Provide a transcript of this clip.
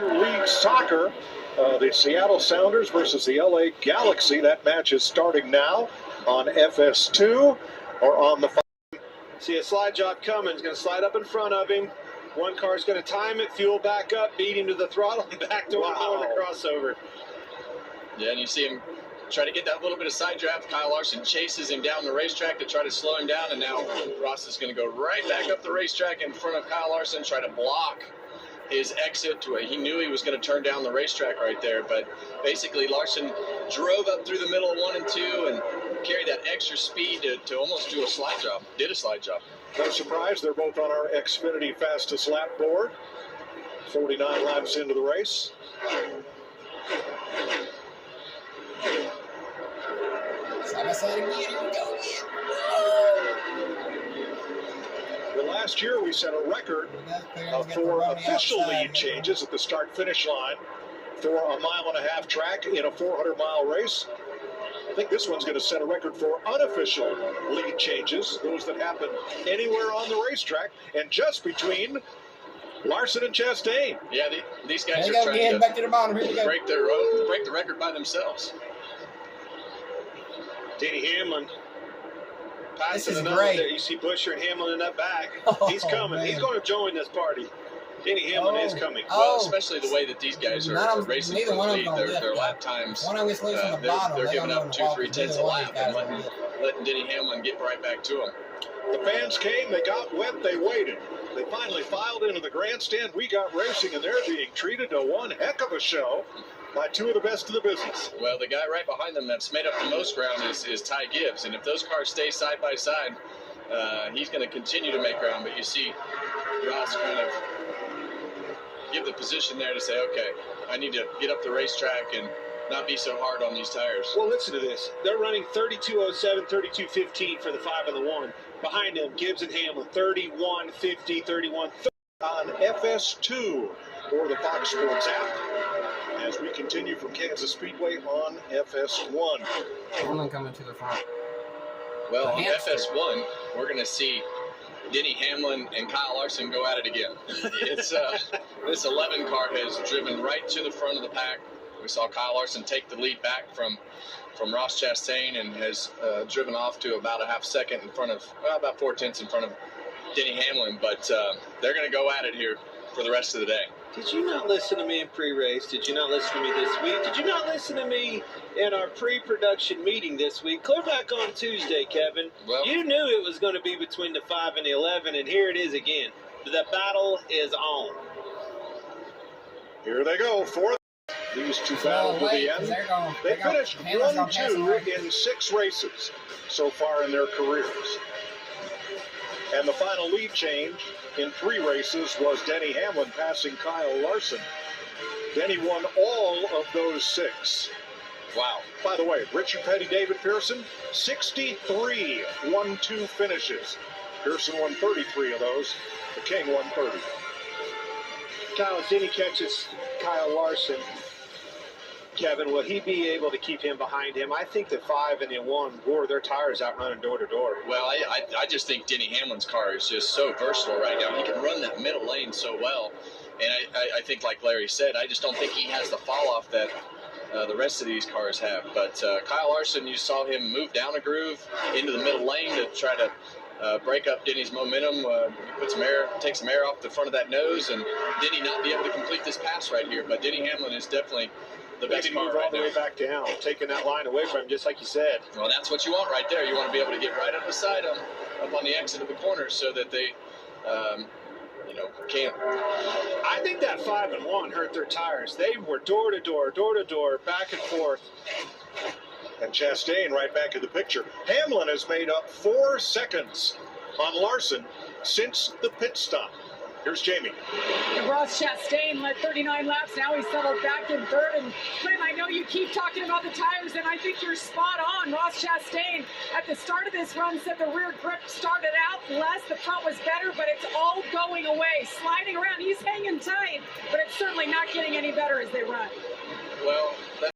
League Soccer, the Seattle Sounders versus the LA Galaxy. That match is starting now on FS2 or on the. See a slide job coming. He's going to slide up in front of him. One car's going to time it, fuel back up, beat him to the throttle, and back to the crossover. Yeah, and you see him try to get that little bit of side draft. Kyle Larson chases him down the racetrack to try to slow him down, and now Ross is going to go right back up the racetrack in front of Kyle Larson, try to block his exit to it. He knew he was going to turn down the racetrack right there, but basically Larson drove up through the middle of 1 and 2 and carried that extra speed to almost do a slide job. Did a slide job. No surprise, they're both on our Xfinity fastest lap board. 49 laps into the race. Last year we set a record for official lead changes at the start-finish line for a 1.5-mile track in a 400-mile race. I think this one's going to set a record for unofficial lead changes, those that happen anywhere on the racetrack, and just between Larson and Chastain. Yeah, these guys are trying to back to the bottom. Here we go. break the record by themselves. Denny Hamlin. This is great. There. You see Busher and Hamlin in that back. Oh, he's coming. Man. He's going to join this party. Denny Hamlin is coming. Well, especially the way that these guys are racing for the lead. Their lap times, they're giving up 2-3 tenths a lap and letting Denny Hamlin get right back to him. The fans came, they got wet, they waited. They finally filed into the grandstand. We got racing, and they're being treated to one heck of a show by two of the best in the business. Well, the guy right behind them that's made up the most ground is Ty Gibbs, and if those cars stay side by side, he's going to continue to make ground. But you see Ross kind of give the position there to say, okay, I need to get up the racetrack and not be so hard on these tires. Well, listen to this. They're running 32.07, 32.15 for the 5 and the 1. Behind them, Gibbs and Hamlin, 31.50, 31.30. On FS2 or the Fox Sports app as we continue from Kansas Speedway on FS1. Hamlin coming to the front. Well, on FS1, we're going to see Denny Hamlin and Kyle Larson go at it again. It's this 11 car has driven right to the front of the pack. We saw Kyle Larson take the lead back from Ross Chastain and has driven off to about a half second in front of, about 4 tenths in front of Denny Hamlin. But they're going to go at it here for the rest of the day. Did you not listen to me in pre-race? Did you not listen to me this week? Did you not listen to me in our pre-production meeting this week? Clear back on Tuesday, Kevin. Well, you knew it was going to be between the 5 and the 11, and here it is again. The battle is on. Here they go. These two battle to the end. They finished 1-2 in 6 races so far in their careers. And the final lead change in 3 races was Denny Hamlin passing Kyle Larson. Denny won all of those 6. Wow. By the way, Richard Petty, David Pearson, 63 1-2 finishes. Pearson won 33 of those. The King won 30. Kyle, Denny catches Kyle Larson. Kevin, will he be able to keep him behind him? I think the 5 and the 1 wore their tires out running door to door. Well, I just think Denny Hamlin's car is just so versatile right now. He can run that middle lane so well. And I think, like Larry said, I just don't think he has the fall-off that the rest of these cars have. But Kyle Larson, you saw him move down a groove into the middle lane to try to break up Denny's momentum, put some air, take some air off the front of that nose, and Denny not be able to complete this pass right here. But Denny Hamlin is definitely the best car move right all the now. way back down, taking that line away from him, just like you said. Well, that's what you want right there. You want to be able to get right up beside them, up on the exit of the corner, so that they, can't. I think that 5 and 1 hurt their tires. They were door to door, back and forth. And Chastain right back in the picture. Hamlin has made up 4 seconds on Larson since the pit stop. Here's Jamie. And Ross Chastain led 39 laps. Now he's settled back in 3rd. And Clint, I know you keep talking about the tires, and I think you're spot on. Ross Chastain at the start of this run said the rear grip started out less, the front was better, but it's all going away, sliding around. He's hanging tight, but it's certainly not getting any better as they run. Well,